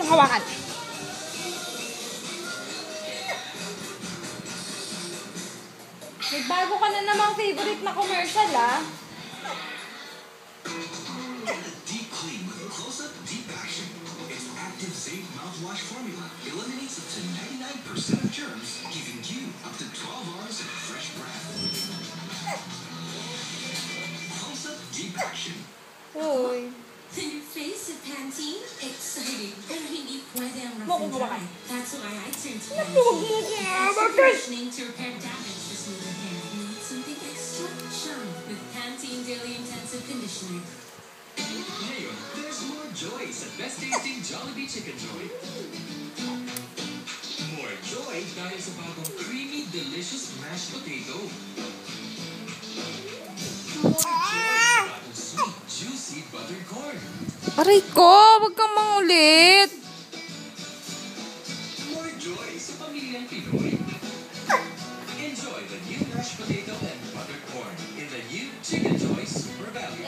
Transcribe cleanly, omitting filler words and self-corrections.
mong hawakan. Nagbago ka na namang favorite na commercial, ah. Deep clean with Close-Up Deep Action. Its active safe mouthwash formula eliminates up to 99% of germs, giving you up to 12 hours of fresh breath. Close-Up Deep Action. Uy. The new face of Pantene? Exciting. Pero hindi pwede ang Mo rough and kung dry. That's why I turned to Huwag Pantene. mo Extra bakit? conditioning to repair damage for smoother hair. Need something extra? Shine with Pantene Daily Intensive Conditioner. Ngayon, there's more joy sa best tasting Jollibee Chicken Joy. More joy dahil sa bagong creamy, delicious mashed potato. More joy sa bagong sweet, juicy buttered corn. Aray ko, wag kang mangulit. More joy sa pamilyang Pinoy. Enjoy the new mashed potato and buttered corn in the new Chicken Joy Super Value.